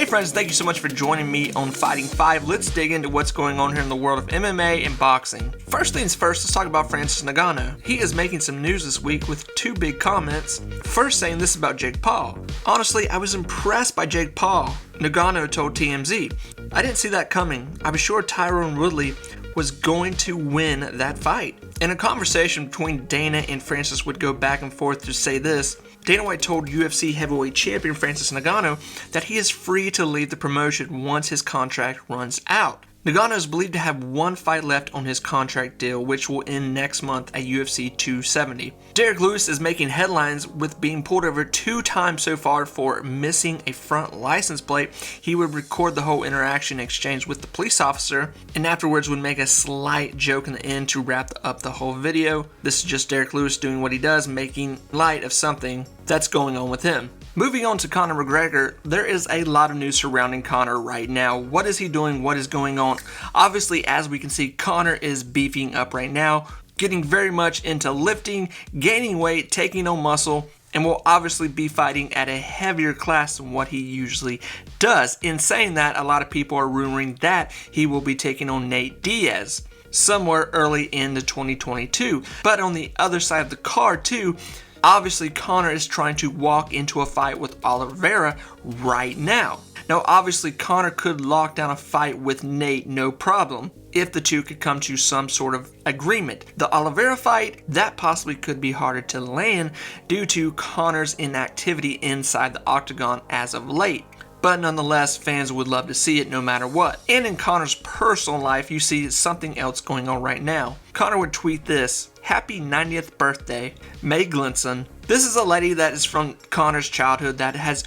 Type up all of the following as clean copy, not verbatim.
Hey friends, thank you so much for joining me on Fighting 5. Let's dig into what's going on here in the world of MMA and boxing. First things first, let's talk about Francis Ngannou. He is making some news this week with two big comments. First saying this about Jake Paul. Honestly, I was impressed by Jake Paul. Ngannou told TMZ, I didn't see that coming. I was sure Tyron Woodley was going to win that fight. In a conversation between Dana and Francis would go back and forth to say this, Dana White told UFC heavyweight champion Francis Ngannou that he is free to leave the promotion once his contract runs out. Ngannou is believed to have one fight left on his contract deal, which will end next month at UFC 270. Derek Lewis is making headlines with being pulled over 2 times so far for missing a front license plate. He would record the whole interaction exchange with the police officer and afterwards would make a slight joke in the end to wrap up the whole video. This is just Derek Lewis doing what he does, making light of something that's going on with him. Moving on to Conor McGregor, there is a lot of news surrounding Conor right now. What is he doing? What is going on? Obviously, as we can see, Conor is beefing up right now, getting very much into lifting, gaining weight, taking on muscle, and will obviously be fighting at a heavier class than what he usually does. In saying that, a lot of people are rumoring that he will be taking on Nate Diaz somewhere early into 2022. But on the other side of the card too, obviously, Conor is trying to walk into a fight with Oliveira right now. Now, obviously, Conor could lock down a fight with Nate, no problem, if the two could come to some sort of agreement. The Oliveira fight, that possibly could be harder to land due to Conor's inactivity inside the octagon as of late. But nonetheless, fans would love to see it no matter what. And in Conor's personal life, you see something else going on right now. Conor would tweet this, Happy 90th birthday, May Glinson. This is a lady that is from Conor's childhood that has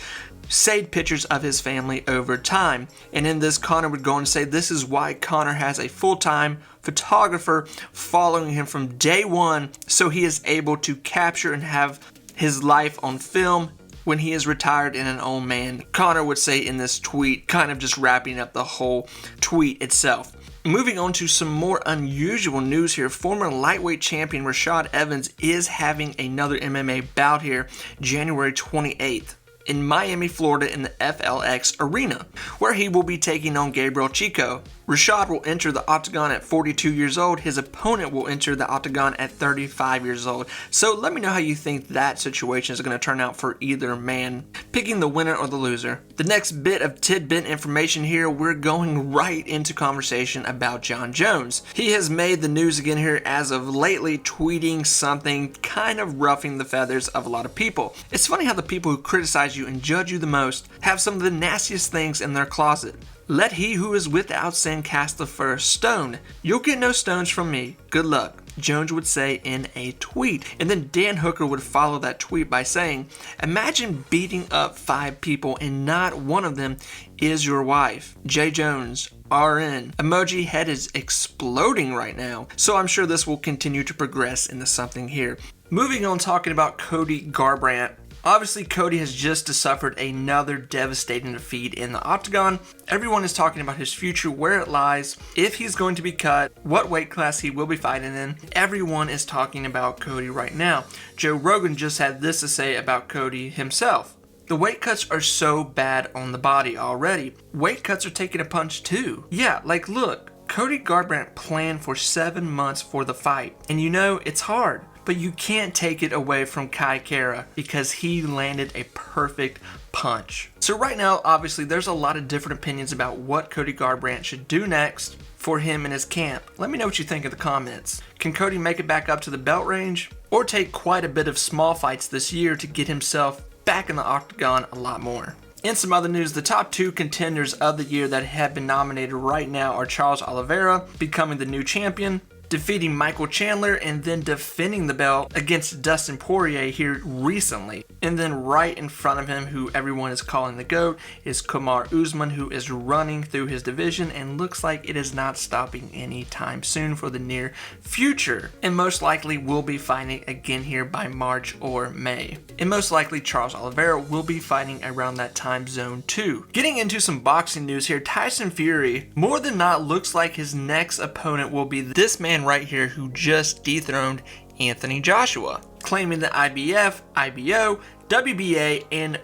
saved pictures of his family over time. And in this, Conor would go on and say this is why Conor has a full-time photographer following him from day one, so he is able to capture and have his life on film when he is retired and an old man. Conor would say in this tweet, kind of just wrapping up the whole tweet itself. Moving on to some more unusual news here, former lightweight champion Rashad Evans is having another MMA bout here January 28th in Miami, Florida in the FLX Arena, where he will be taking on Gabriel Chico. Rashad will enter the octagon at 42 years old. His opponent will enter the octagon at 35 years old. So let me know how you think that situation is going to turn out for either man, picking the winner or the loser. The next bit of tidbit information here, we're going right into conversation about Jon Jones. He has made the news again here as of lately, tweeting something kind of roughing the feathers of a lot of people. It's funny how the people who criticize you and judge you the most have some of the nastiest things in their closet. Let he who is without sin cast the first stone. You'll get no stones from me. Good luck, Jones would say in a tweet. And then Dan Hooker would follow that tweet by saying, imagine beating up 5 people and not one of them is your wife. J. Jones, RN. Emoji head is exploding right now. So I'm sure this will continue to progress into something here. Moving on, talking about Cody Garbrandt. Obviously, Cody has just suffered another devastating defeat in the octagon. Everyone is talking about his future, where it lies, if he's going to be cut, what weight class he will be fighting in. Everyone is talking about Cody right now. Joe Rogan just had this to say about Cody himself. The weight cuts are so bad on the body already. Weight cuts are taking a punch too. Yeah, like look, Cody Garbrandt planned for 7 months for the fight. And you know, it's hard. But you can't take it away from Kai Kara because he landed a perfect punch. So right now, obviously, there's a lot of different opinions about what Cody Garbrandt should do next for him in his camp. Let me know what you think in the comments. Can Cody make it back up to the belt range? Or take quite a bit of small fights this year to get himself back in the octagon a lot more? In some other news, the top 2 contenders of the year that have been nominated right now are Charles Oliveira, becoming the new champion, defeating Michael Chandler, and then defending the belt against Dustin Poirier here recently. And then right in front of him, who everyone is calling the GOAT, is Kamaru Usman, who is running through his division and looks like it is not stopping anytime soon for the near future. And most likely will be fighting again here by March or May. And most likely Charles Oliveira will be fighting around that time zone too. Getting into some boxing news here, Tyson Fury more than not looks like his next opponent will be this man right here who just dethroned Anthony Joshua. claiming the IBF, IBO, WBA, and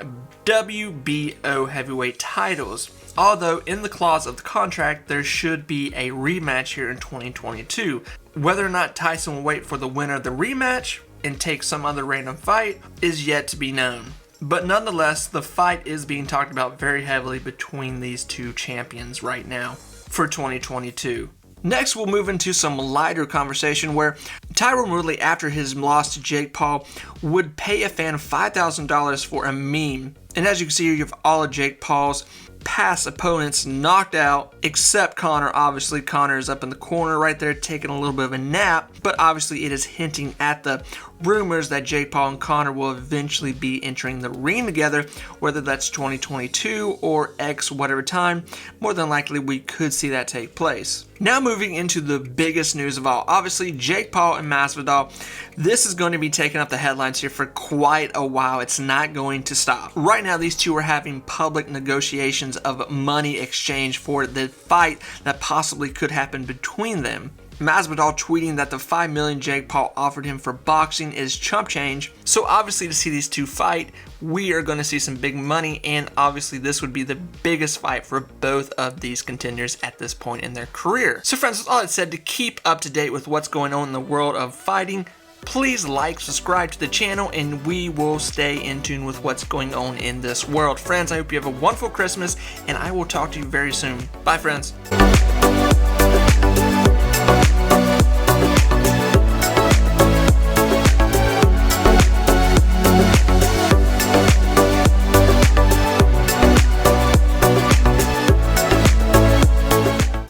WBO heavyweight titles. Although in the clause of the contract, there should be a rematch here in 2022. Whether or not Tyson will wait for the winner of the rematch and take some other random fight is yet to be known. But nonetheless, the fight is being talked about very heavily between these two champions right now for 2022. Next, we'll move into some lighter conversation where Tyron Woodley, after his loss to Jake Paul, would pay a fan $5,000 for a meme. And as you can see here, you have all of Jake Paul's past opponents knocked out, except Conor. Obviously, Conor is up in the corner right there taking a little bit of a nap, but obviously it is hinting at the rumors that Jake Paul and Conor will eventually be entering the ring together, whether that's 2022 or X whatever time. More than likely, we could see that take place. Now moving into the biggest news of all, obviously Jake Paul and Masvidal. This is going to be taking up the headlines here for quite a while. It's not going to stop. Right now, these two are having public negotiations of money exchange for the fight that possibly could happen between them. Masvidal tweeting that the $5 million Jake Paul offered him for boxing is chump change. So obviously to see these two fight, we are going to see some big money, and obviously this would be the biggest fight for both of these contenders at this point in their career. So friends, that's all it said. To keep up to date with what's going on in the world of fighting, please like, subscribe to the channel, and we will stay in tune with what's going on in this world. Friends, I hope you have a wonderful Christmas, and I will talk to you very soon. Bye, friends.